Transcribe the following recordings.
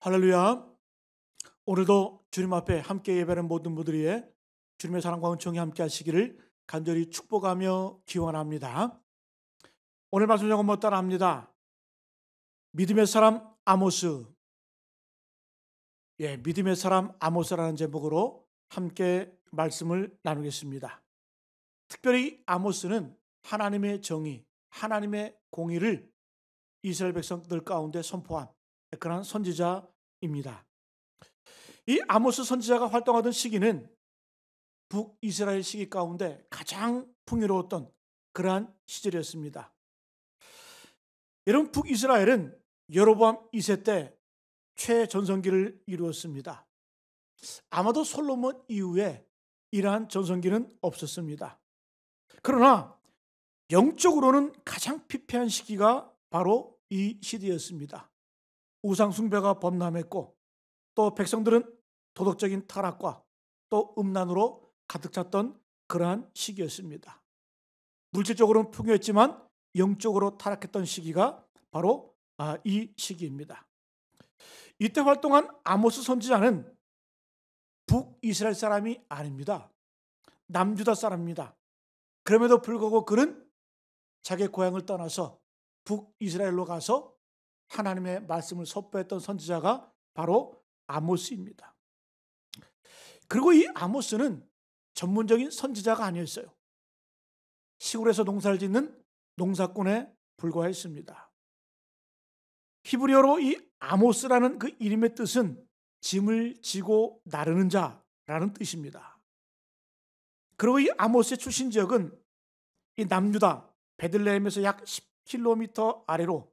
할렐루야. 오늘도 주님 앞에 함께 예배하는 모든 분들이 주님의 사랑과 은총이 함께 하시기를 간절히 축복하며 기원합니다. 오늘 말씀 제가 뭐 따라합니다. 믿음의 사람 아모스. 믿음의 사람 아모스라는 제목으로 함께 말씀을 나누겠습니다. 특별히 아모스는 하나님의 정의, 하나님의 공의를 이스라엘 백성들 가운데 선포한 그런 선지자입니다. 이 아모스 선지자가 활동하던 시기는 북이스라엘 시기 가운데 가장 풍요로웠던 그러한 시절이었습니다. 여러분, 북이스라엘은 여로보암 2세 때 최전성기를 이루었습니다. 아마도 솔로몬 이후에 이러한 전성기는 없었습니다. 그러나 영적으로는 가장 피폐한 시기가 바로 이 시대였습니다. 우상 숭배가 범람했고 또 백성들은 도덕적인 타락과 또 음란으로 가득 찼던 그러한 시기였습니다. 물질적으로는 풍요했지만 영적으로 타락했던 시기가 바로 이 시기입니다. 이때 활동한 아모스 선지자는 북이스라엘 사람이 아닙니다. 남유다 사람입니다. 그럼에도 불구하고 그는 자기 고향을 떠나서 북이스라엘로 가서 하나님의 말씀을 선포했던 선지자가 바로 아모스입니다. 그리고 이 아모스는 전문적인 선지자가 아니었어요. 시골에서 농사를 짓는 농사꾼에 불과했습니다. 히브리어로 이 아모스라는 그 이름의 뜻은 짐을 지고 나르는 자라는 뜻입니다. 그리고 이 아모스의 출신 지역은 이 남유다 베들레헴에서 약 10km 아래로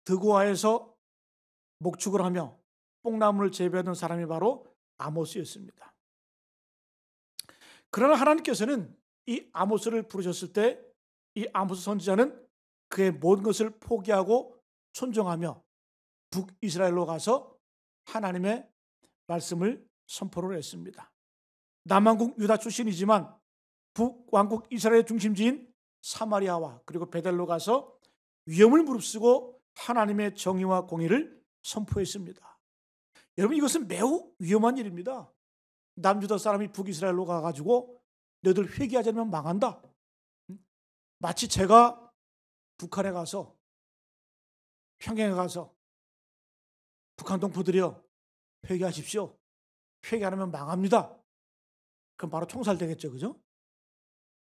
드고아에서 목축을 하며 뽕나무를 재배하던 사람이 바로 아모스였습니다. 그러나 하나님께서는 이 아모스를 부르셨을 때 이 아모스 선지자는 그의 모든 것을 포기하고 순종하며 북이스라엘로 가서 하나님의 말씀을 선포를 했습니다. 남왕국 유다 출신이지만 북왕국 이스라엘 중심지인 사마리아와 그리고 베델로 가서 위험을 무릅쓰고 하나님의 정의와 공의를 선포했습니다. 여러분, 이것은 매우 위험한 일입니다. 남유다 사람이 북이스라엘로 가가지고 너희들 회개하지 않으면 망한다. 마치 제가 북한에 가서 평양에 가서 북한 동포들이여 회개하십시오. 회개 안 하면 망합니다. 그럼 바로 총살되겠죠, 그죠?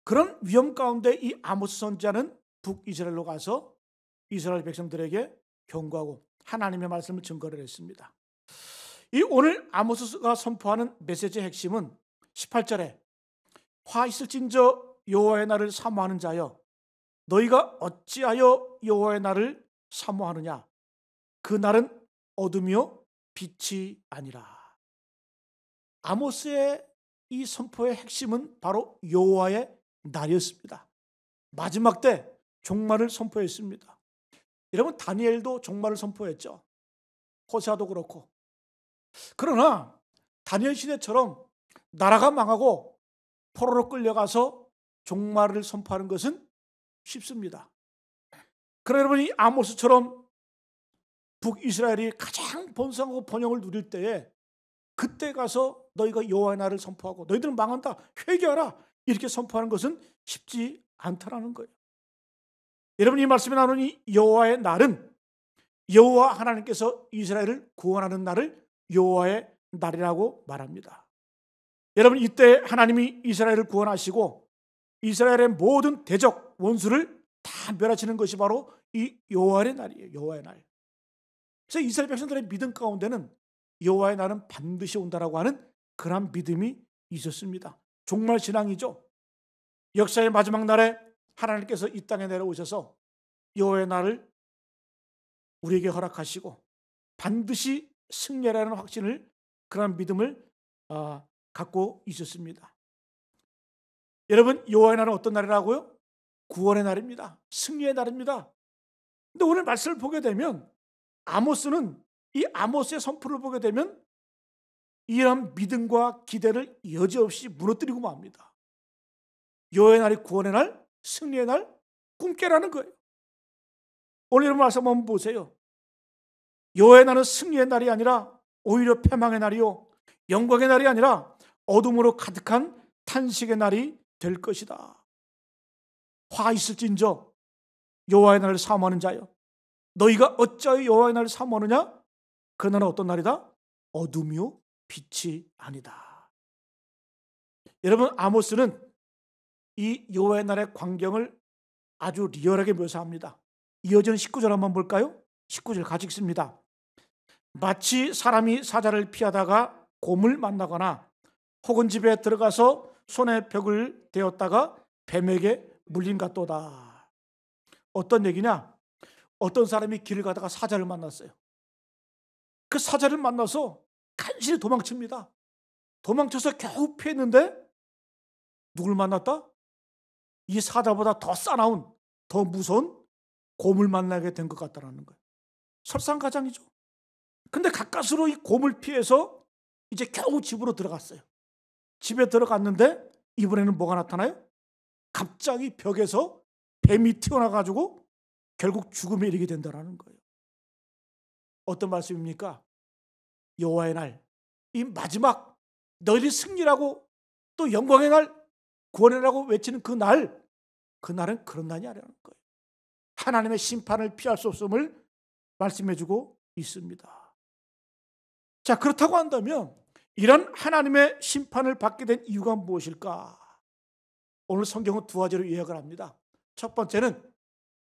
그런 위험 가운데 이 아모스 선지자는 북이스라엘로 가서 이스라엘 백성들에게 경고하고 하나님의 말씀을 증거를 했습니다. 이 오늘 아모스가 선포하는 메시지의 핵심은 18절에 화 있을진저 여호와의 날을 사모하는 자여 너희가 어찌하여 여호와의 날을 사모하느냐 그 날은 어둠이요 빛이 아니라. 아모스의 이 선포의 핵심은 바로 여호와의 날이었습니다. 마지막 때 종말을 선포했습니다. 여러분, 다니엘도 종말을 선포했죠. 호세아도 그렇고. 그러나 다니엘 시대처럼 나라가 망하고 포로로 끌려가서 종말을 선포하는 것은 쉽습니다. 그러나 여러분, 이 아모스처럼 북이스라엘이 가장 번성하고 번영을 누릴 때에 그때 가서 너희가 여호와의 날을 선포하고 너희들은 망한다, 회개하라 이렇게 선포하는 것은 쉽지 않다라는 거예요. 여러분, 이 말씀에 나오는 이 여호와의 날은 여호와 하나님께서 이스라엘을 구원하는 날을 여호와의 날이라고 말합니다. 여러분, 이때 하나님이 이스라엘을 구원하시고 이스라엘의 모든 대적 원수를 다 멸하시는 것이 바로 이 여호와의 날이에요. 여호와의 날. 그래서 이스라엘 백성들의 믿음 가운데는 여호와의 날은 반드시 온다라고 하는 그런 믿음이 있었습니다. 종말 신앙이죠. 역사의 마지막 날에 하나님께서 이 땅에 내려오셔서 여호와의 날을 우리에게 허락하시고 반드시 승리라는 확신을, 그런 믿음을 갖고 있었습니다. 여러분, 여호와의 날은 어떤 날이라고요? 구원의 날입니다. 승리의 날입니다. 근데 오늘 말씀을 보게 되면 아모스는, 이 아모스의 선포를 보게 되면 이러한 믿음과 기대를 여지없이 무너뜨리고 맙니다. 여호와의 날이 구원의 날, 승리의 날, 꿈 깨라는 거예요. 오늘 여러분 말씀 한번 보세요. 여호와의 날은 승리의 날이 아니라 오히려 패망의 날이요 영광의 날이 아니라 어둠으로 가득한 탄식의 날이 될 것이다. 화 있을진저 여호와의 날을 사모하는 자여, 너희가 어찌하여 여호와의 날을 사모하느냐? 그 날은 어떤 날이다? 어둠이요 빛이 아니다. 여러분, 아모스는 이 여호와의 날의 광경을 아주 리얼하게 묘사합니다. 이어지는 19절 한번 볼까요? 19절 같이 읽습니다. 마치 사람이 사자를 피하다가 곰을 만나거나 혹은 집에 들어가서 손에 벽을 대었다가 뱀에게 물린 같도다. 어떤 얘기냐? 어떤 사람이 길을 가다가 사자를 만났어요. 그 사자를 만나서 간신히 도망칩니다. 도망쳐서 겨우 피했는데 누굴 만났다? 이 사자보다 더 싸나운, 더 무서운 곰을 만나게 된 것 같다는 거예요. 설상가장이죠. 근데 가까스로 이 곰을 피해서 이제 겨우 집으로 들어갔어요. 집에 들어갔는데 이번에는 뭐가 나타나요? 갑자기 벽에서 뱀이 튀어나와가지고 결국 죽음에 이르게 된다는 거예요. 어떤 말씀입니까? 여호와의 날, 이 마지막 너희들이 승리라고 또 영광의 날, 구원의 날이라고 외치는 그 날, 그 날은 그런 날이 아니라는 거예요. 하나님의 심판을 피할 수 없음을 말씀해주고 있습니다. 자, 그렇다고 한다면 이런 하나님의 심판을 받게 된 이유가 무엇일까? 오늘 성경은 두 가지로 요약을 합니다. 첫 번째는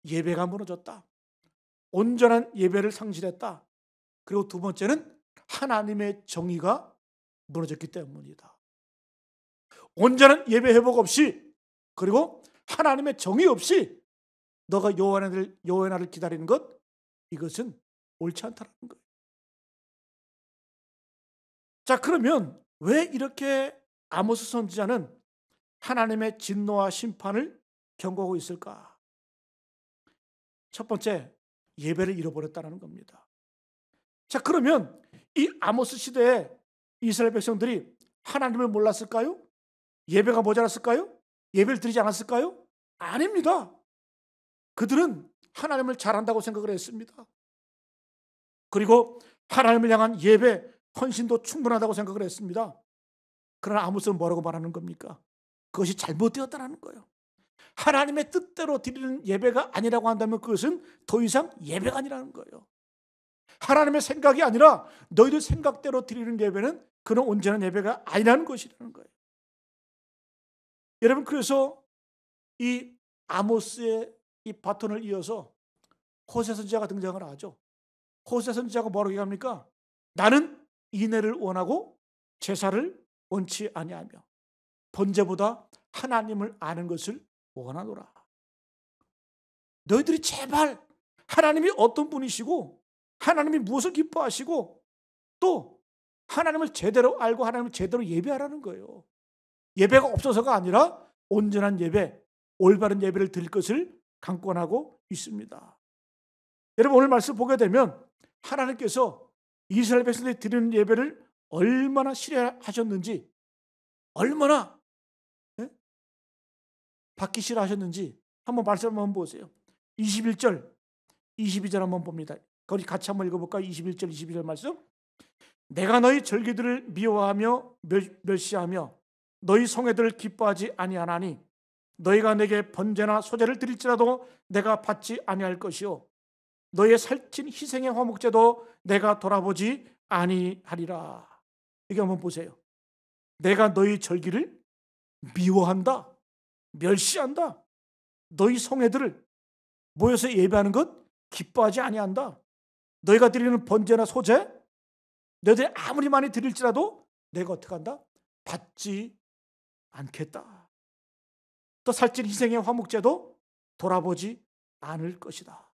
예배가 무너졌다. 온전한 예배를 상실했다. 그리고 두 번째는 하나님의 정의가 무너졌기 때문이다. 온전한 예배 회복 없이, 그리고 하나님의 정의 없이 너가 여호와의 날을 기다리는 것, 이것은 옳지 않다는 거예요. 자, 그러면 왜 이렇게 아모스 선지자는 하나님의 진노와 심판을 경고하고 있을까? 첫 번째, 예배를 잃어버렸다는 겁니다. 자, 그러면 이 아모스 시대에 이스라엘 백성들이 하나님을 몰랐을까요? 예배가 모자랐을까요? 예배를 드리지 않았을까요? 아닙니다. 그들은 하나님을 잘한다고 생각을 했습니다. 그리고 하나님을 향한 예배, 헌신도 충분하다고 생각을 했습니다. 그러나 아모스는 뭐라고 말하는 겁니까? 그것이 잘못되었다는 거예요. 하나님의 뜻대로 드리는 예배가 아니라고 한다면 그것은 더 이상 예배가 아니라는 거예요. 하나님의 생각이 아니라 너희들 생각대로 드리는 예배는 그런 온전한 예배가 아니라는 것이라는 거예요. 여러분, 그래서 이 아모스의 이 바톤을 이어서 호세 선지자가 등장을 하죠. 호세 선지자가 뭐라고 얘기합니까? 나는 인애를 원하고 제사를 원치 아니하며 번제보다 하나님을 아는 것을 원하노라. 너희들이 제발 하나님이 어떤 분이시고 하나님이 무엇을 기뻐하시고 또 하나님을 제대로 알고 하나님을 제대로 예배하라는 거예요. 예배가 없어서가 아니라 온전한 예배, 올바른 예배를 드릴 것을 강권하고 있습니다. 여러분, 오늘 말씀 보게 되면 하나님께서 이스라엘 백성들이 드리는 예배를 얼마나 싫어하셨는지, 얼마나 받기 싫어하셨는지 한번 말씀 한번 보세요. 21절, 22절 한번 봅니다. 거기 같이 한번 읽어볼까요? 21절, 22절 말씀. 내가 너희 절기들을 미워하며 멸시하며 너희 성회들을 기뻐하지 아니하나니 너희가 내게 번제나 소제를 드릴지라도 내가 받지 아니할 것이요 너희의 살찐 희생의 화목제도 내가 돌아보지 아니하리라. 여기 한번 보세요. 내가 너희 절기를 미워한다, 멸시한다. 너희 성회들을 모여서 예배하는 것 기뻐하지 아니한다. 너희가 드리는 번제나 소제, 너희들이 아무리 많이 드릴지라도 내가 어떻게 한다? 받지 않겠다. 또 살찐 희생의 화목제도 돌아보지 않을 것이다.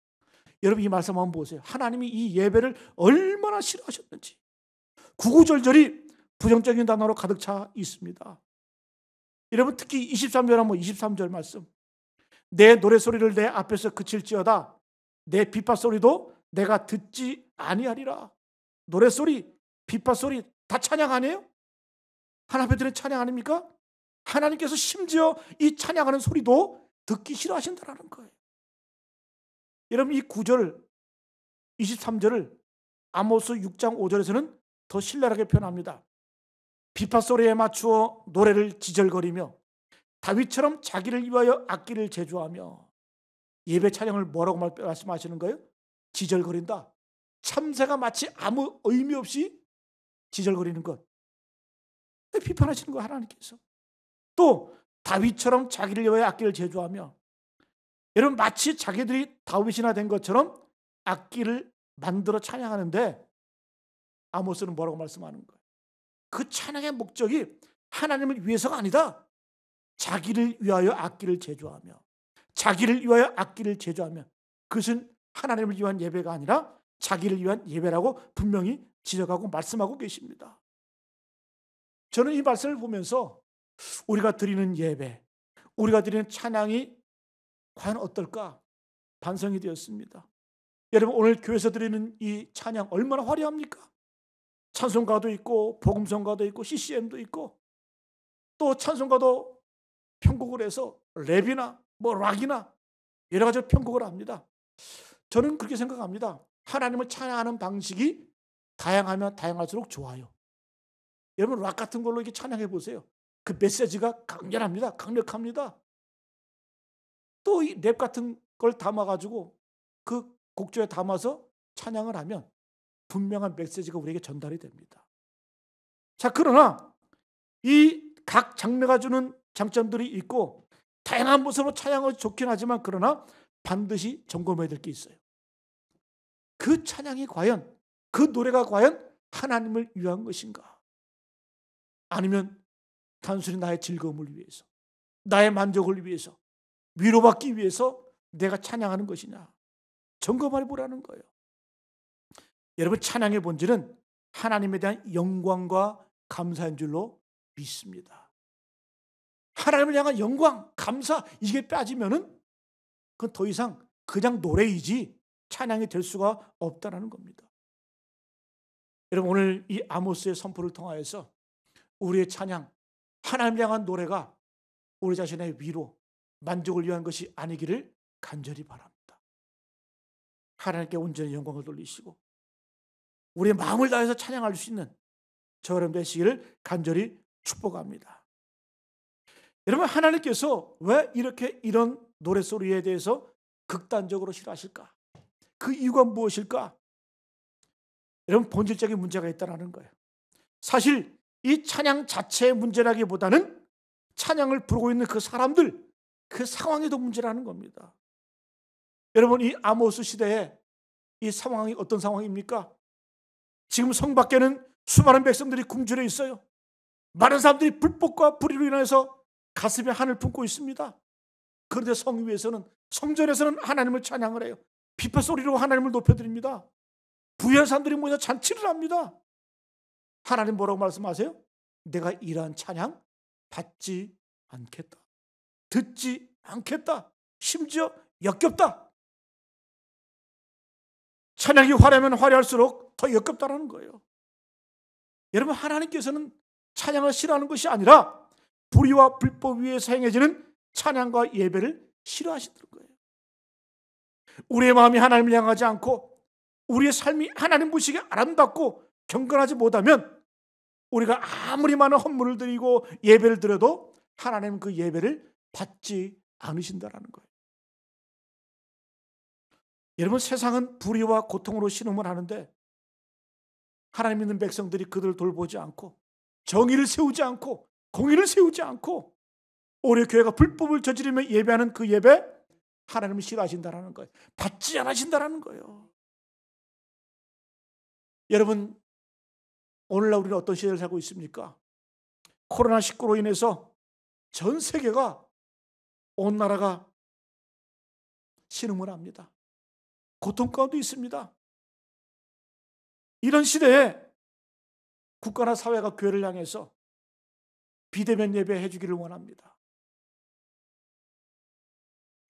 여러분, 이 말씀 한번 보세요. 하나님이 이 예배를 얼마나 싫어하셨는지. 구구절절이 부정적인 단어로 가득 차 있습니다. 여러분, 특히 23절 말씀. 내 노래소리를 내 앞에서 그칠지어다 내 비파소리도 내가 듣지 아니하리라. 노래소리, 비파소리 다 찬양 아니에요? 하나님 앞에 드리는 찬양 아닙니까? 하나님께서 심지어 이 찬양하는 소리도 듣기 싫어하신다는 거예요. 여러분, 이 9절, 23절을 아모스 6장 5절에서는 더 신랄하게 표현합니다. 비파 소리에 맞추어 노래를 지절거리며 다윗처럼 자기를 위하여 악기를 제조하며. 예배 찬양을 뭐라고 말씀하시는 거예요? 지절거린다. 참새가 마치 아무 의미 없이 지절거리는 것. 비판하시는 거 하나님께서. 또 다윗처럼 자기를 위하여 악기를 제조하며. 여러분, 마치 자기들이 다윗이나 된 것처럼 악기를 만들어 찬양하는데 아모스는 뭐라고 말씀하는 거예요? 그 찬양의 목적이 하나님을 위해서가 아니다. 자기를 위하여 악기를 제조하며. 자기를 위하여 악기를 제조하며. 그것은 하나님을 위한 예배가 아니라 자기를 위한 예배라고 분명히 지적하고 말씀하고 계십니다. 저는 이 말씀을 보면서 우리가 드리는 예배, 우리가 드리는 찬양이 과연 어떨까 반성이 되었습니다. 여러분, 오늘 교회에서 드리는 이 찬양 얼마나 화려합니까? 찬송가도 있고 복음성가도 있고 CCM도 있고, 또 찬송가도 편곡을 해서 랩이나 락이나 여러 가지 편곡을 합니다. 저는 그렇게 생각합니다. 하나님을 찬양하는 방식이 다양하면 다양할수록 좋아요. 여러분, 락 같은 걸로 이렇게 찬양해 보세요. 그 메시지가 강렬합니다. 강력합니다. 또 이 랩 같은 걸 담아가지고 그 곡조에 담아서 찬양을 하면 분명한 메시지가 우리에게 전달이 됩니다. 자, 그러나 이 각 장르가 주는 장점들이 있고 다양한 모습으로 찬양을 좋긴 하지만, 그러나 반드시 점검해야 될 게 있어요. 그 찬양이 과연, 그 노래가 과연 하나님을 위한 것인가? 아니면 단순히 나의 즐거움을 위해서, 나의 만족을 위해서, 위로받기 위해서 내가 찬양하는 것이냐? 점검해 보라는 거예요. 여러분, 찬양의 본질은 하나님에 대한 영광과 감사인 줄로 믿습니다. 하나님을 향한 영광, 감사, 이게 빠지면은 그건 더 이상 그냥 노래이지 찬양이 될 수가 없다는 겁니다. 여러분, 오늘 이 아모스의 선포를 통하여서 우리의 찬양, 하나님을 향한 노래가 우리 자신의 위로, 만족을 위한 것이 아니기를 간절히 바랍니다. 하나님께 온전히 영광을 돌리시고 우리의 마음을 다해서 찬양할 수 있는 저 여러분 되시기를 간절히 축복합니다. 여러분, 하나님께서 왜 이렇게 이런 노랫소리에 대해서 극단적으로 싫어하실까? 그 이유가 무엇일까? 여러분, 본질적인 문제가 있다는 거예요. 사실 이 찬양 자체의 문제라기보다는 찬양을 부르고 있는 그 사람들, 그 상황이 더 문제라는 겁니다. 여러분, 이 아모스 시대에 이 상황이 어떤 상황입니까? 지금 성 밖에는 수많은 백성들이 굶주려 있어요. 많은 사람들이 불법과 불의로 인해서 가슴에 한을 품고 있습니다. 그런데 성 위에서는, 성전에서는 하나님을 찬양을 해요. 비파 소리로 하나님을 높여드립니다. 부유한 사람들이 모여서 잔치를 합니다. 하나님 뭐라고 말씀하세요? 내가 이러한 찬양 받지 않겠다. 듣지 않겠다. 심지어 역겹다. 찬양이 화려하면 화려할수록 더 역겹다라는 거예요. 여러분, 하나님께서는 찬양을 싫어하는 것이 아니라 불의와 불법 위에서 행해지는 찬양과 예배를 싫어하시는 거예요. 우리의 마음이 하나님을 향하지 않고 우리의 삶이 하나님 보시기에 아름답고 경건하지 못하면 우리가 아무리 많은 헌물을 드리고 예배를 드려도 하나님은 그 예배를 받지 않으신다라는 거예요. 여러분, 세상은 불의와 고통으로 신음을 하는데 하나님 믿는 백성들이 그들을 돌보지 않고 정의를 세우지 않고 공의를 세우지 않고 오히려 교회가 불법을 저지르며 예배하는 그 예배, 하나님은 싫어하신다라는 거예요. 받지 않으신다라는 거예요. 여러분, 오늘날 우리는 어떤 시대를 살고 있습니까? 코로나19로 인해서 전 세계가, 온 나라가 신음을 합니다. 고통 가운데 있습니다. 이런 시대에 국가나 사회가 교회를 향해서 비대면 예배해 주기를 원합니다.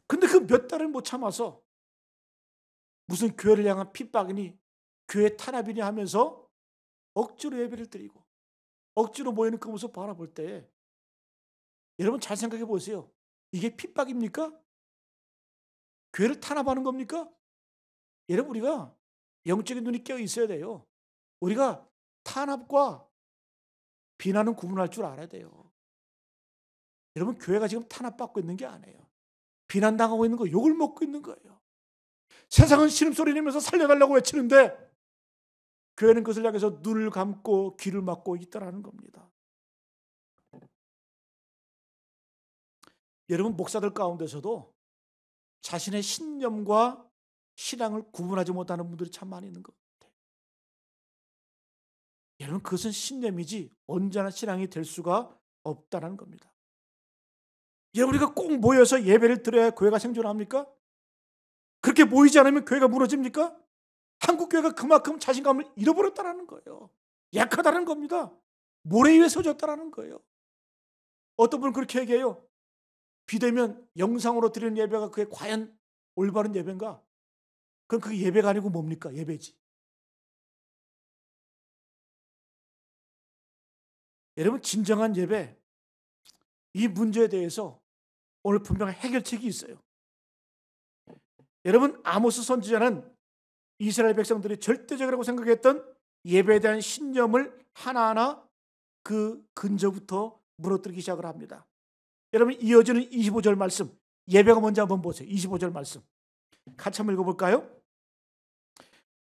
근데 그 몇 달을 못 참아서 무슨 교회를 향한 핍박이니 교회 탄압이니 하면서 억지로 예배를 드리고 억지로 모이는 그 모습 바라볼 때 여러분 잘 생각해 보세요. 이게 핍박입니까? 교회를 탄압하는 겁니까? 여러분, 우리가 영적인 눈이 깨어 있어야 돼요. 우리가 탄압과 비난은 구분할 줄 알아야 돼요. 여러분, 교회가 지금 탄압받고 있는 게 아니에요. 비난당하고 있는 거, 욕을 먹고 있는 거예요. 세상은 신음소리 내면서 살려달라고 외치는데 교회는 그것을 향해서 눈을 감고 귀를 막고 있다라는 겁니다. 여러분, 목사들 가운데서도 자신의 신념과 신앙을 구분하지 못하는 분들이 참 많이 있는 것 같아요. 여러분, 그것은 신념이지 온전한 신앙이 될 수가 없다는 겁니다. 여러분, 우리가 꼭 모여서 예배를 드려야 교회가 생존합니까? 그렇게 모이지 않으면 교회가 무너집니까? 한국 교회가 그만큼 자신감을 잃어버렸다는 거예요. 약하다는 겁니다. 모래 위에 서졌다는 거예요. 어떤 분은 그렇게 얘기해요. 비대면 영상으로 드리는 예배가 그게 과연 올바른 예배인가? 그럼 그게 예배가 아니고 뭡니까? 예배지. 여러분, 진정한 예배, 이 문제에 대해서 오늘 분명히 해결책이 있어요. 여러분, 아모스 선지자는 이스라엘 백성들이 절대적이라고 생각했던 예배에 대한 신념을 하나하나 그 근저부터 무너뜨리기 시작을 합니다. 여러분, 이어지는 25절 말씀, 예배가 뭔지 한번 보세요. 25절 말씀 같이 한번 읽어볼까요?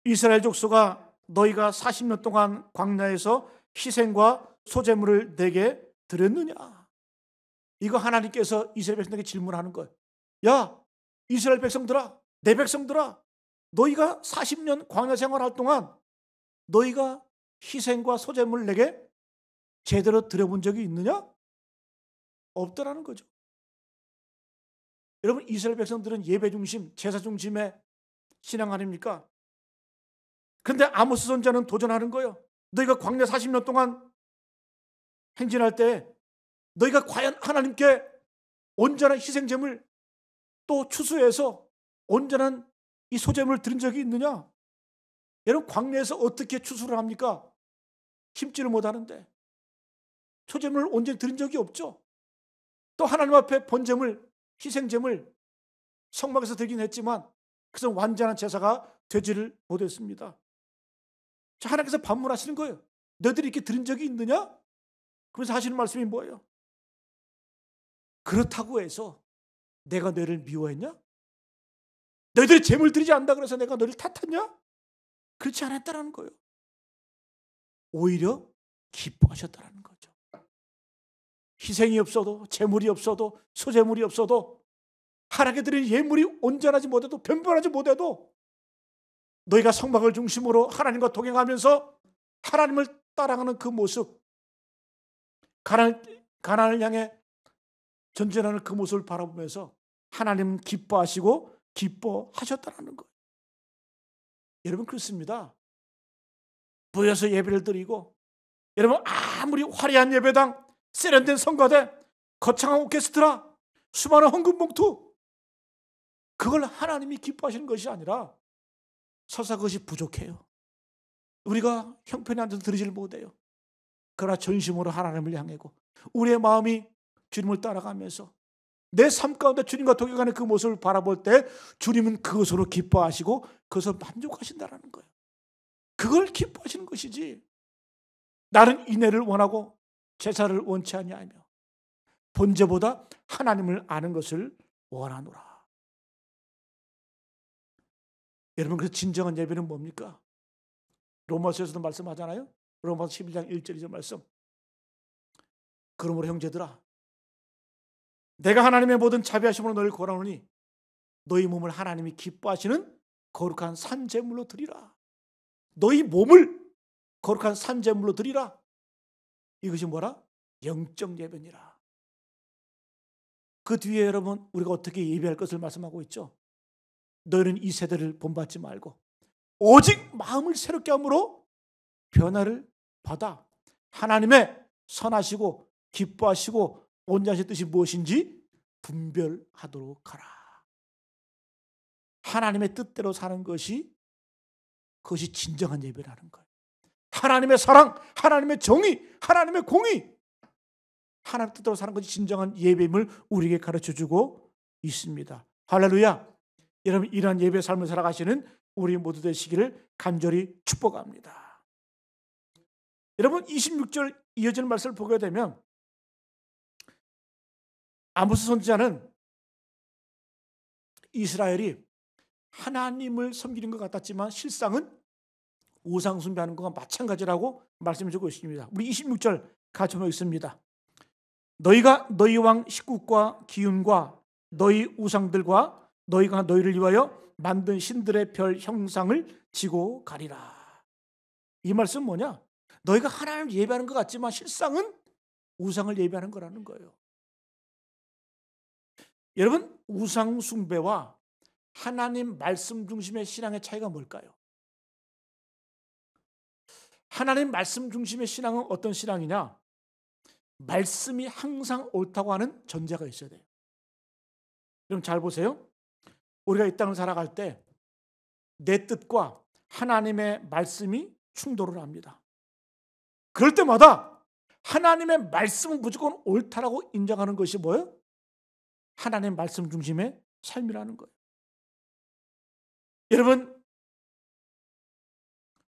이스라엘 족속아, 너희가 40년 동안 광야에서 희생과 소제물을 내게 드렸느냐? 이거 하나님께서 이스라엘 백성에게 질문하는 거예요. 야, 이스라엘 백성들아, 내 백성들아, 너희가 40년 광야 생활할 동안 너희가 희생과 소제물을 내게 제대로 드려본 적이 있느냐? 없더라는 거죠. 여러분, 이스라엘 백성들은 예배 중심, 제사 중심의 신앙 아닙니까? 그런데 아모스 선지자는 도전하는 거예요. 너희가 광야 40년 동안 행진할 때 너희가 과연 하나님께 온전한 희생제물 또 추수해서 온전한 이 소제물을 드린 적이 있느냐? 여러분, 광야에서 어떻게 추수를 합니까? 심지를 못하는데 소제물을 온전히 드린 적이 없죠. 또 하나님 앞에 번제물, 희생제물 성막에서 드리긴 했지만 그것은 완전한 제사가 되지를 못했습니다. 자, 하나님께서 반문하시는 거예요. 너희들이 이렇게 드린 적이 있느냐? 그러면서 하시는 말씀이 뭐예요? 그렇다고 해서 내가 너희를 미워했냐? 너희들이 제물 드리지 않는다 그래서 내가 너희를 탓했냐? 그렇지 않았다는 거예요. 오히려 기뻐하셨다는 거죠. 희생이 없어도, 제물이 없어도, 소제물이 없어도, 하나님께 드린 예물이 온전하지 못해도, 변변하지 못해도 너희가 성막을 중심으로 하나님과 동행하면서 하나님을 따라가는 그 모습, 가나안을 향해 전진하는 그 모습을 바라보면서 하나님은 기뻐하시고 기뻐하셨다는 거예요. 여러분, 그렇습니다. 모여서 예배를 드리고, 여러분, 아무리 화려한 예배당, 세련된 성가대, 거창한 오케스트라, 수많은 헌금 봉투, 그걸 하나님이 기뻐하시는 것이 아니라 설사 그것이 부족해요. 우리가 형편에 앉아서 드리지를 못해요. 그러나 전심으로 하나님을 향하고 우리의 마음이 주님을 따라가면서 내 삶 가운데 주님과 동행하는 그 모습을 바라볼 때 주님은 그것으로 기뻐하시고 그것을 만족하신다는 거예요. 그걸 기뻐하시는 것이지, 나는 인애를 원하고 제사를 원치 아니하며 번제보다 하나님을 아는 것을 원하노라. 여러분, 그래서 진정한 예배는 뭡니까? 로마서에서도 말씀하잖아요. 로마서 11장 1절 2절 말씀. 그러므로 형제들아, 내가 하나님의 모든 자비하심으로 너희를 권하노니 너희 몸을 하나님이 기뻐하시는 거룩한 산제물로 드리라. 너희 몸을 거룩한 산제물로 드리라. 이것이 뭐라? 영적 예배니라. 그 뒤에 여러분, 우리가 어떻게 예배할 것을 말씀하고 있죠. 너희는 이 세대를 본받지 말고 오직 마음을 새롭게 함으로 변화를 받아 하나님의 선하시고 기뻐하시고 온전하신 뜻이 무엇인지 분별하도록 하라. 하나님의 뜻대로 사는 것이, 그것이 진정한 예배라는 거예요. 하나님의 사랑, 하나님의 정의, 하나님의 공의, 하나님 뜻대로 사는 것이 진정한 예배임을 우리에게 가르쳐주고 있습니다. 할렐루야. 여러분, 이러한 예배 삶을 살아가시는 우리 모두 되시기를 간절히 축복합니다. 여러분 26절 이어지는 말씀을 보게 되면 아모스 선지자는 이스라엘이 하나님을 섬기는 것 같았지만 실상은 우상 숭배하는 것과 마찬가지라고 말씀해 주고 있습니다. 우리 26절 같이 보겠습니다. 너희가 너희 왕 식국과 기운과 너희 우상들과 너희가 너희를 위하여 만든 신들의 별 형상을 지고 가리라. 이 말씀은 뭐냐? 너희가 하나님을 예배하는 것 같지만 실상은 우상을 예배하는 거라는 거예요. 여러분 우상 숭배와 하나님 말씀 중심의 신앙의 차이가 뭘까요? 하나님 말씀 중심의 신앙은 어떤 신앙이냐? 말씀이 항상 옳다고 하는 전제가 있어야 돼요. 그럼 잘 보세요. 우리가 이 땅을 살아갈 때 내 뜻과 하나님의 말씀이 충돌을 합니다. 그럴 때마다 하나님의 말씀은 무조건 옳다라고 인정하는 것이 뭐예요? 하나님의 말씀 중심의 삶이라는 거예요. 여러분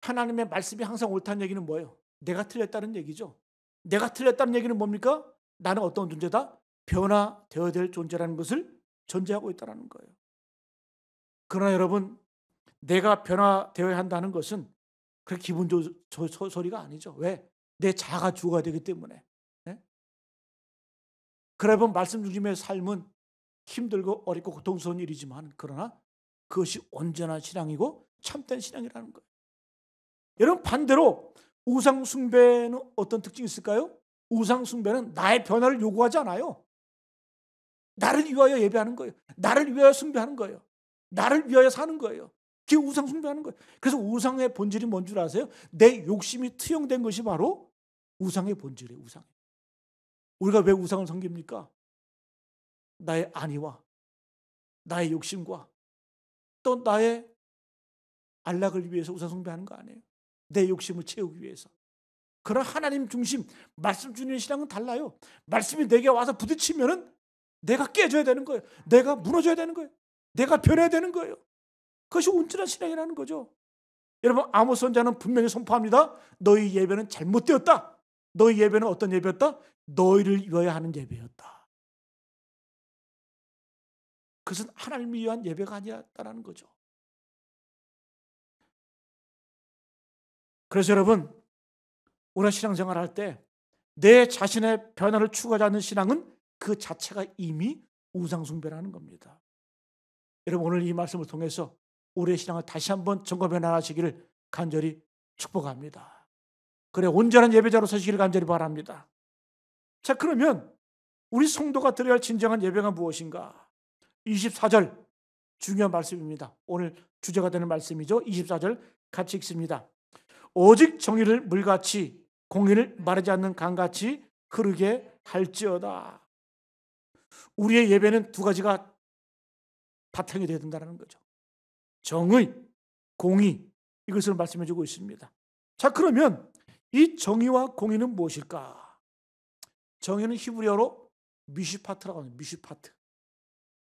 하나님의 말씀이 항상 옳다는 얘기는 뭐예요? 내가 틀렸다는 얘기죠. 내가 틀렸다는 얘기는 뭡니까? 나는 어떤 존재다? 변화되어야 될 존재라는 것을 전제하고 있다는 거예요. 그러나 여러분 내가 변화되어야 한다는 것은 그렇게 기분 좋은 소리가 아니죠. 왜? 내 자아가 죽어야 되기 때문에. 네? 그래 보면 말씀 중심의 삶은 힘들고 어렵고 고통스러운 일이지만 그러나 그것이 온전한 신앙이고 참된 신앙이라는 거예요. 여러분 반대로 우상 숭배는 어떤 특징이 있을까요? 우상 숭배는 나의 변화를 요구하지 않아요. 나를 위하여 예배하는 거예요. 나를 위하여 숭배하는 거예요. 나를 위하여 사는 거예요. 그게 우상 숭배하는 거예요. 그래서 우상의 본질이 뭔 줄 아세요? 내 욕심이 투영된 것이 바로 우상의 본질이에요. 우상. 우리가 왜 우상을 섬깁니까? 나의 안위와 나의 욕심과 또 나의 안락을 위해서 우상 숭배하는 거 아니에요. 내 욕심을 채우기 위해서. 그러나 하나님 중심, 말씀 주는 신앙은 달라요. 말씀이 내게 와서 부딪히면은 내가 깨져야 되는 거예요. 내가 무너져야 되는 거예요. 내가 변해야 되는 거예요. 그것이 온전한 신앙이라는 거죠. 여러분 아모스 선지자는 분명히 선포합니다. 너희 예배는 잘못되었다. 너희 예배는 어떤 예배였다? 너희를 위하여 하는 예배였다. 그것은 하나님을 위한 예배가 아니었다는 거죠. 그래서 여러분 우리가 신앙생활을 할 때 내 자신의 변화를 추구하지 않는 신앙은 그 자체가 이미 우상숭배라는 겁니다. 여러분 오늘 이 말씀을 통해서 우리의 신앙을 다시 한번 점검해 나가시기를 간절히 축복합니다. 그래 온전한 예배자로 서시기를 간절히 바랍니다. 자 그러면 우리 성도가 드려야 할 진정한 예배가 무엇인가? 24절 중요한 말씀입니다. 오늘 주제가 되는 말씀이죠. 24절 같이 읽습니다. 오직 정의를 물같이 공의를 마르지 않는 강같이 흐르게 할지어다. 우리의 예배는 두 가지가 바탕이 되어야 된다는 거죠. 정의, 공의 이것을 말씀해 주고 있습니다. 자 그러면 이 정의와 공의는 무엇일까? 정의는 히브리어로 미슈파트라고 합니다. 미슈파트.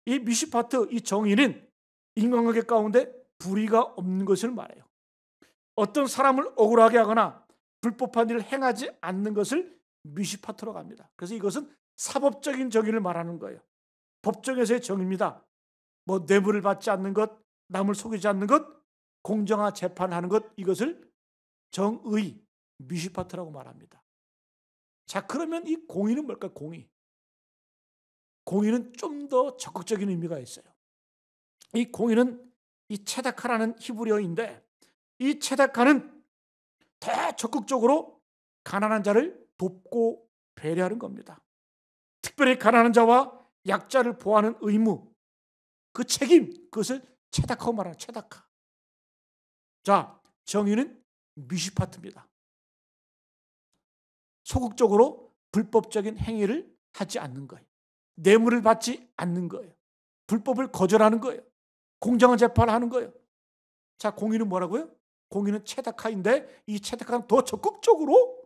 이 미슈파트, 이 정의는 인간관계 가운데 불의가 없는 것을 말해요. 어떤 사람을 억울하게 하거나 불법한 일을 행하지 않는 것을 미슈파트라고 합니다. 그래서 이것은 사법적인 정의를 말하는 거예요. 법정에서의 정의입니다. 뭐 뇌물을 받지 않는 것, 남을 속이지 않는 것, 공정한 재판하는 것, 이것을 정의, 미슈파트라고 말합니다. 자 그러면 이 공의는 뭘까? 공의. 공의는 좀 더 적극적인 의미가 있어요. 이 공의는 이 체다카라는 히브리어인데 이 체다카는 더 적극적으로 가난한 자를 돕고 배려하는 겁니다. 특별히 가난한 자와 약자를 보호하는 의무, 그 책임, 그것을 체다카고 말하는 체다카. 자, 정의는 미슈파트입니다. 소극적으로 불법적인 행위를 하지 않는 거예요. 뇌물을 받지 않는 거예요. 불법을 거절하는 거예요. 공정한 재판을 하는 거예요. 자, 공의는 뭐라고요? 공의는 체다카인데 이 체다카는 더 적극적으로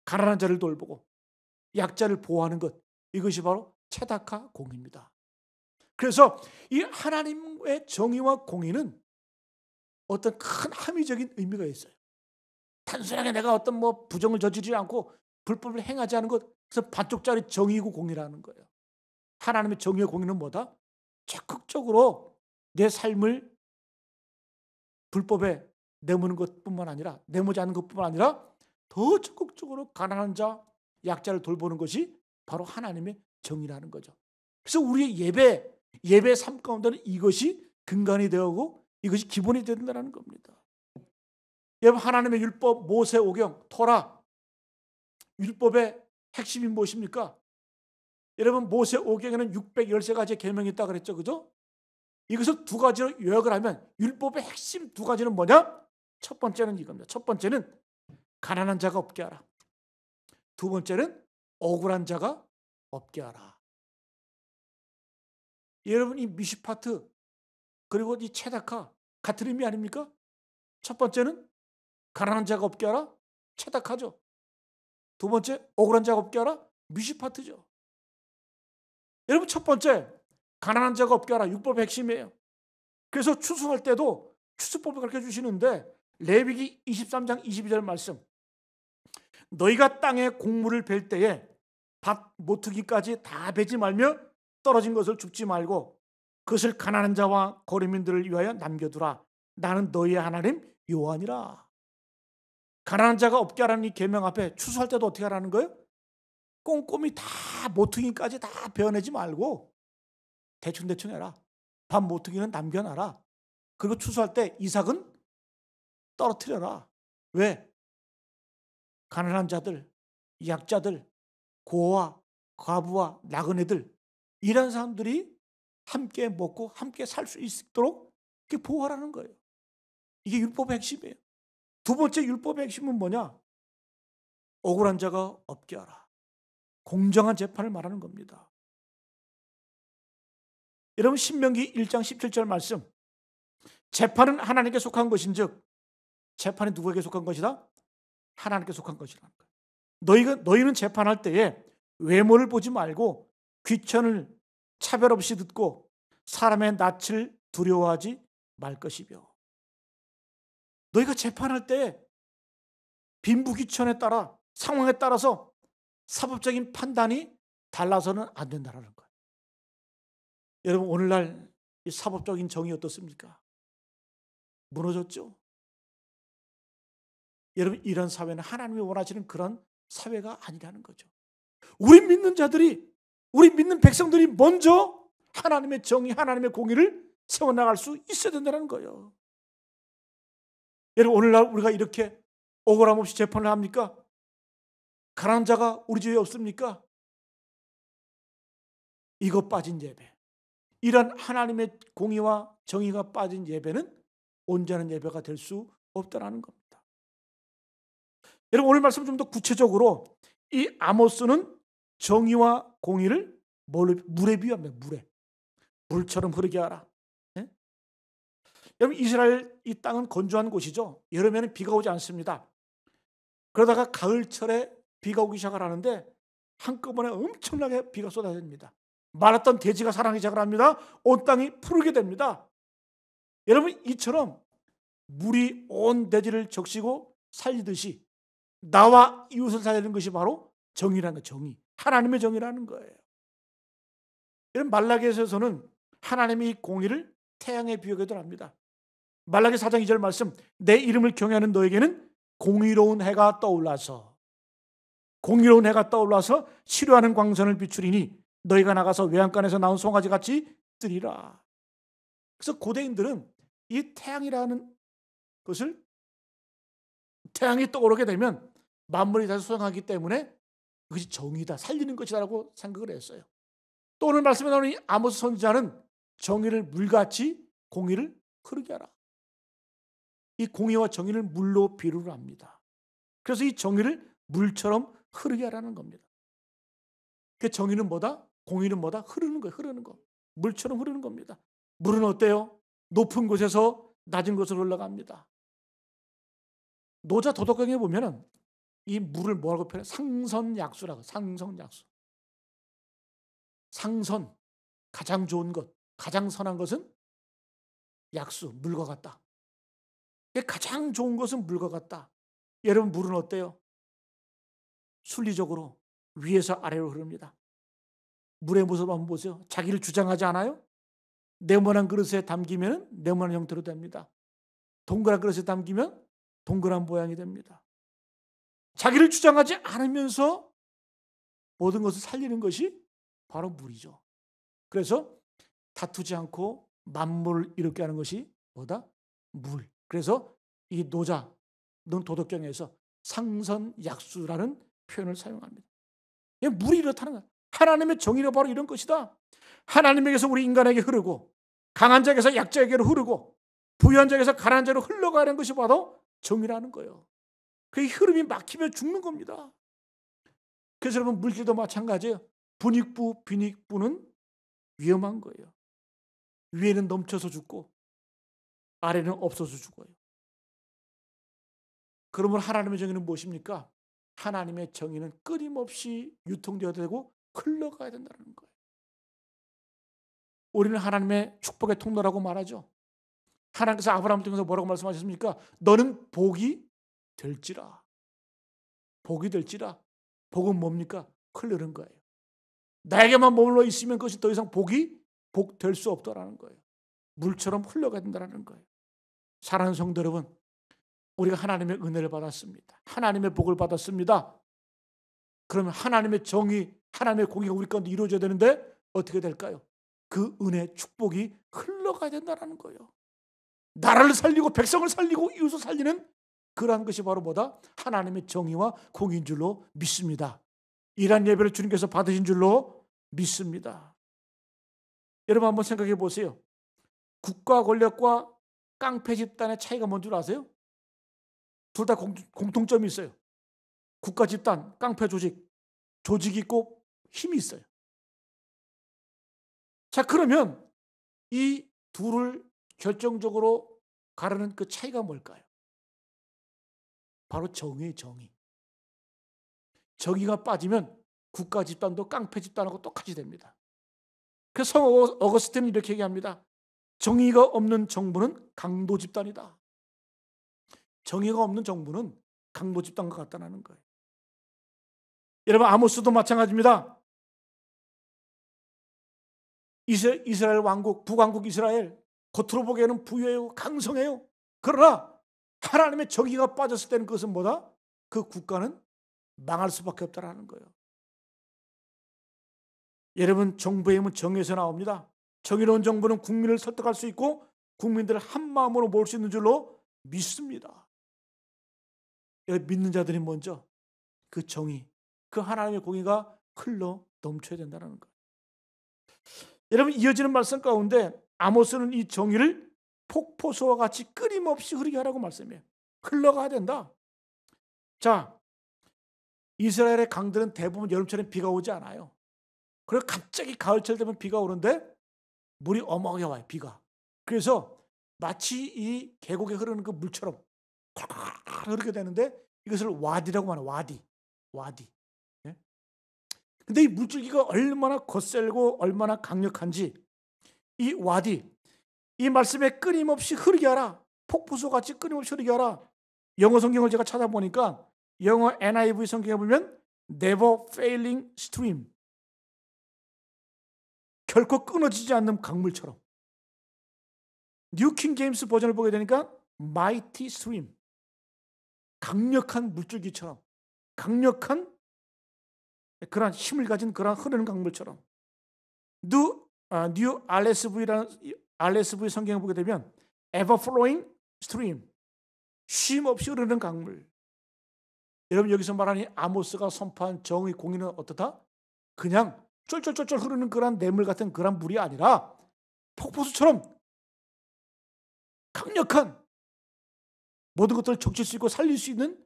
가난한 자를 돌보고 약자를 보호하는 것, 이것이 바로 체다카 공의입니다. 그래서 이 하나님의 정의와 공의는 어떤 큰 함의적인 의미가 있어요. 단순하게 내가 어떤 뭐 부정을 저지르지 않고 불법을 행하지 않은 것, 그래서 반쪽짜리 정의고 공의라는 거예요. 하나님의 정의의 공의는 뭐다? 적극적으로 내 삶을 불법에 내모는 것뿐만 아니라, 내모지 않는 것뿐만 아니라 더 적극적으로 가난한 자, 약자를 돌보는 것이 바로 하나님의 정의라는 거죠. 그래서 우리의 예배 삶 가운데는 이것이 근간이 되고 이것이 기본이 된다는 겁니다. 여러분, 하나님의 율법, 모세오경, 토라, 율법의 핵심이 무엇입니까? 여러분, 모세오경에는 613가지의 계명이 있다고 그랬죠. 그죠? 이것을 두 가지로 요약을 하면 율법의 핵심 두 가지는 뭐냐? 첫 번째는 이겁니다. 첫 번째는 가난한 자가 없게 하라. 두 번째는 억울한 자가 없게 하라. 여러분, 이 미시파트 그리고 이 체다카 같은 의미 아닙니까? 첫 번째는 가난한 자가 없게 하라. 체다카죠. 두 번째 억울한 자가 없게 하라. 미시파트죠. 여러분, 첫 번째 가난한 자가 없게 하라. 율법의 핵심이에요. 그래서 추수할 때도 추수법을 가르쳐 주시는데 레위기 23장 22절 말씀, 너희가 땅에 곡물을 벨 때에 밭 모퉁이까지 다 베지 말며 떨어진 것을 줍지 말고 그것을 가난한 자와 거류민들을 위하여 남겨두라. 나는 너희의 하나님 여호와니라. 가난한 자가 없게 하라는 이 계명 앞에 추수할 때도 어떻게 하라는 거예요? 꼼꼼히 다 모퉁이까지 다 베어내지 말고 대충대충 해라. 밭 모퉁이는 남겨놔라. 그리고 추수할 때 이삭은 떨어뜨려라. 왜? 가난한 자들, 약자들, 고아와 과부와 나그네들, 이런 사람들이 함께 먹고 함께 살 수 있도록 이렇게 보호하라는 거예요. 이게 율법의 핵심이에요. 두 번째 율법의 핵심은 뭐냐? 억울한 자가 없게 하라. 공정한 재판을 말하는 겁니다. 여러분, 신명기 1장 17절 말씀, 재판은 하나님께 속한 것인즉, 재판이 누구에게 속한 것이다? 하나님께 속한 것이라는 거예요. 너희는 재판할 때에 외모를 보지 말고 귀천을 차별 없이 듣고 사람의 낯을 두려워하지 말 것이며, 너희가 재판할 때 빈부귀천에 따라 상황에 따라서 사법적인 판단이 달라서는 안 된다는 거예요. 여러분, 오늘날 이 사법적인 정의 어떻습니까? 무너졌죠? 여러분, 이런 사회는 하나님이 원하시는 그런 사회가 아니라는 거죠. 우리 믿는 자들이, 우리 믿는 백성들이 먼저 하나님의 정의, 하나님의 공의를 세워나갈 수 있어야 된다는 거예요. 여러분, 오늘날 우리가 이렇게 억울함 없이 재판을 합니까? 가난한 자가 우리 집에 없습니까? 이거 빠진 예배, 이런 하나님의 공의와 정의가 빠진 예배는 온전한 예배가 될 수 없다는 겁니다. 여러분, 오늘 말씀 좀 더 구체적으로, 이 아모스는 정의와 공의를 물에 비유합니다. 물처럼 흐르게 하라. 네? 여러분, 이스라엘 이 땅은 건조한 곳이죠. 여름에는 비가 오지 않습니다. 그러다가 가을철에 비가 오기 시작을 하는데 한꺼번에 엄청나게 비가 쏟아집니다. 말았던 대지가 살아나기 시작을 합니다. 온 땅이 푸르게 됩니다. 여러분, 이처럼 물이 온 대지를 적시고 살리듯이 나와 이웃을 살리는 것이 바로 정의라는 거예요. 정의. 하나님의 정의라는 거예요. 이런 말라기에서는 하나님이 공의를 태양에 비유하기도 합니다. 말라기 4장 2절 말씀, 내 이름을 경외하는 너에게는 공의로운 해가 떠올라서 치료하는 광선을 비추리니 너희가 나가서 외양간에서 나온 송아지 같이 뜨리라. 그래서 고대인들은 이 태양이라는 것을, 태양이 떠오르게 되면 만물이 다시 소생하기 때문에 그것이 정의다, 살리는 것이다라고 생각을 했어요. 또 오늘 말씀에 나오는 이 아모스 선지자는 정의를 물같이 공의를 흐르게 하라. 이 공의와 정의를 물로 비유를 합니다. 그래서 이 정의를 물처럼 흐르게 하라는 겁니다. 그 정의는 뭐다? 공의는 뭐다? 흐르는 거예요. 흐르는 거. 물처럼 흐르는 겁니다. 물은 어때요? 높은 곳에서 낮은 곳으로 올라갑니다. 노자 도덕경에 보면은 이 물을 뭐라고 표현해? 상선약수라고. 상선약수. 상선, 가장 좋은 것, 가장 선한 것은 약수, 물과 같다. 가장 좋은 것은 물과 같다. 여러분, 물은 어때요? 순리적으로 위에서 아래로 흐릅니다. 물의 모습 한번 보세요. 자기를 주장하지 않아요? 네모난 그릇에 담기면 네모난 형태로 됩니다. 동그란 그릇에 담기면 동그란 모양이 됩니다. 자기를 주장하지 않으면서 모든 것을 살리는 것이 바로 물이죠. 그래서 다투지 않고 만물을 이롭게 하는 것이 뭐다? 물. 그래서 이 노자는 도덕경에서 상선약수라는 표현을 사용합니다. 물이 이렇다는 거야. 하나님의 정의가 바로 이런 것이다. 하나님에게서 우리 인간에게 흐르고 강한 자에게서 약자에게로 흐르고 부유한 자에게서 가난한 자로 흘러가는 것이 바로 정의라는 거예요. 그 흐름이 막히면 죽는 겁니다. 그래서 여러분, 물질도 마찬가지예요. 분익부, 빈익부는 위험한 거예요. 위에는 넘쳐서 죽고 아래는 없어서 죽어요. 그러면 하나님의 정의는 무엇입니까? 하나님의 정의는 끊임없이 유통되어야 되고 흘러가야 된다는 거예요. 우리는 하나님의 축복의 통로라고 말하죠. 하나님께서 아브라함을 통해서 뭐라고 말씀하셨습니까? 너는 복이 될지라. 복이 될지라. 복은 뭡니까? 흐르는 거예요. 나에게만 머물러 있으면 그것이 더 이상 복 될 수 없다라는 거예요. 물처럼 흘러가야 된다는 거예요. 사랑하는 성도 여러분, 우리가 하나님의 은혜를 받았습니다. 하나님의 복을 받았습니다. 그러면 하나님의 정의, 하나님의 공의가 우리 가운데 이루어져야 되는데 어떻게 될까요? 그 은혜, 축복이 흘러가야 된다는 거예요. 나라를 살리고 백성을 살리고 이웃을 살리는 그러한 것이 바로 뭐다? 하나님의 정의와 공의인 줄로 믿습니다. 이러한 예배를 주님께서 받으신 줄로 믿습니다. 여러분, 한번 생각해 보세요. 국가 권력과 깡패 집단의 차이가 뭔 줄 아세요? 둘 다 공통점이 있어요. 국가 집단, 깡패 조직이 있고 힘이 있어요. 자, 그러면 이 둘을 결정적으로 가르는 그 차이가 뭘까요? 바로 정의의 정의. 정의가 빠지면 국가 집단도 깡패 집단하고 똑같이 됩니다. 그래서 성 어거스틴은 이렇게 얘기합니다. 정의가 없는 정부는 강도 집단이다. 정의가 없는 정부는 강도 집단과 같다는 거예요. 여러분, 아모스도 마찬가지입니다. 이스라엘 왕국, 북왕국 이스라엘, 겉으로 보기에는 부유해요, 강성해요. 그러나 하나님의 정의가 빠졌을 때는 그것은 뭐다? 그 국가는 망할 수밖에 없다는 거예요. 여러분, 정부의 힘은 정의에서 나옵니다. 정의로운 정부는 국민을 설득할 수 있고 국민들을 한 마음으로 모을 수 있는 줄로 믿습니다. 여러분, 믿는 자들이 먼저 그 정의, 그 하나님의 공의가 흘러 넘쳐야 된다는 거예요. 여러분, 이어지는 말씀 가운데 아모스는 이 정의를 폭포수와 같이 끊임없이 흐르게 하라고 말씀해요. 흘러가야 된다. 자, 이스라엘의 강들은 대부분 여름철엔 비가 오지 않아요. 그리고 갑자기 가을철 되면 비가 오는데 물이 어마어마하게 와요, 비가. 그래서 마치 이 계곡에 흐르는 그 물처럼 콸콸콸 흐르게 되는데 이것을 와디라고 말해요. 와디. 예? 근데 이 물줄기가 얼마나 거세고 얼마나 강력한지 이 와디, 이 말씀에 끊임없이 흐르게 하라. 폭포수 같이 끊임없이 흐르게 하라. 영어 성경을 제가 찾아보니까 영어 NIV 성경에 보면 never failing stream, 결코 끊어지지 않는 강물처럼. 뉴 킹 제임스 버전을 보게 되니까 mighty stream, 강력한 물줄기처럼, 강력한 그런 힘을 가진 그런 흐르는 강물처럼. 뉴 RSV 성경을 보게 되면 ever flowing stream, 쉼 없이 흐르는 강물. 여러분, 여기서 말하는 아모스가 선포한 정의 공의는 어떻다? 그냥 쫄쫄쫄쫄 흐르는 그런 냇물 같은 그런 물이 아니라 폭포수처럼 강력한, 모든 것들을 적실 수 있고 살릴 수 있는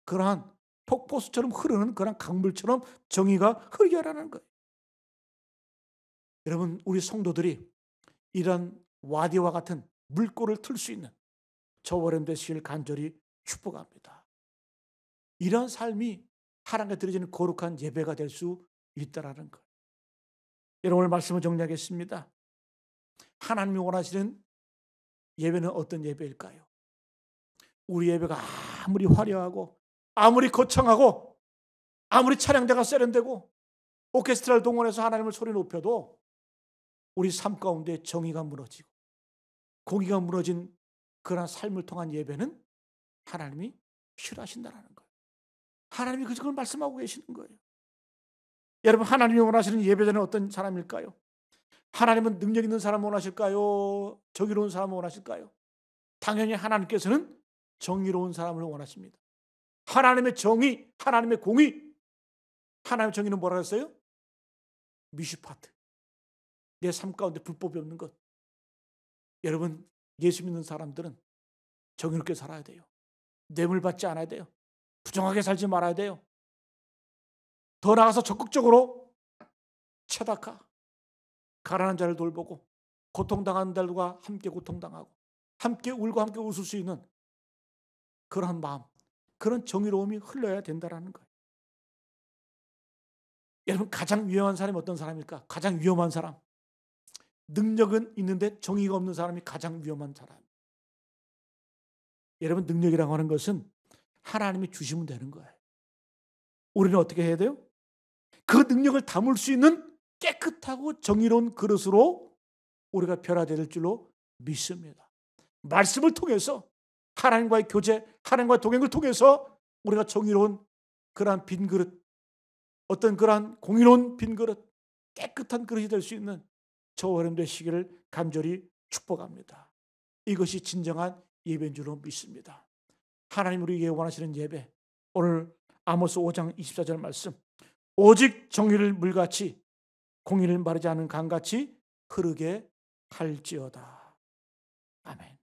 그러한 폭포수처럼 흐르는 그런 강물처럼 정의가 흐르게 하라는 거예요. 여러분, 우리 성도들이 이런 와디와 같은 물꼬를 틀 수 있는 저와 여러분 되시길 간절히 축복합니다. 이런 삶이 하나님께 드려지는 거룩한 예배가 될 수 있다라는 것. 여러분, 오늘 말씀을 정리하겠습니다. 하나님이 원하시는 예배는 어떤 예배일까요? 우리 예배가 아무리 화려하고 아무리 거창하고 아무리 찬양대가 세련되고 오케스트라를 동원해서 하나님을 소리 높여도 우리 삶 가운데 정의가 무너지고 공의가 무너진 그런 삶을 통한 예배는 하나님이 싫어하신다는 거예요. 하나님이 그걸 말씀하고 계시는 거예요. 여러분, 하나님이 원하시는 예배자는 어떤 사람일까요? 하나님은 능력 있는 사람을 원하실까요? 정의로운 사람을 원하실까요? 당연히 하나님께서는 정의로운 사람을 원하십니다. 하나님의 정의, 하나님의 공의, 하나님의 정의는 뭐라 했어요? 미슈파트. 내 삶 가운데 불법이 없는 것. 여러분, 예수 믿는 사람들은 정의롭게 살아야 돼요. 뇌물 받지 않아야 돼요. 부정하게 살지 말아야 돼요. 더 나아가서 적극적으로 체다카, 가난한 자를 돌보고 고통당하는 자들과 함께 고통당하고 함께 울고 함께 웃을 수 있는 그런 마음, 그런 정의로움이 흘러야 된다는 거예요. 여러분, 가장 위험한 사람이 어떤 사람일까? 가장 위험한 사람, 능력은 있는데 정의가 없는 사람이 가장 위험한 사람. 여러분, 능력이라고 하는 것은 하나님이 주시면 되는 거예요. 우리는 어떻게 해야 돼요? 그 능력을 담을 수 있는 깨끗하고 정의로운 그릇으로 우리가 변화될 줄로 믿습니다. 말씀을 통해서 하나님과의 교제, 하나님과의 동행을 통해서 우리가 정의로운 그러한 빈 그릇, 어떤 그러한 공의로운 빈 그릇, 깨끗한 그릇이 될 수 있는 저와 여러분 되시기를 간절히 축복합니다. 이것이 진정한 예배인 줄로 믿습니다. 하나님 우리에게 원하시는 예배, 오늘 아모스 5장 24절 말씀, 오직 정의를 물같이 공의를 마르지 않은 강같이 흐르게 할지어다. 아멘.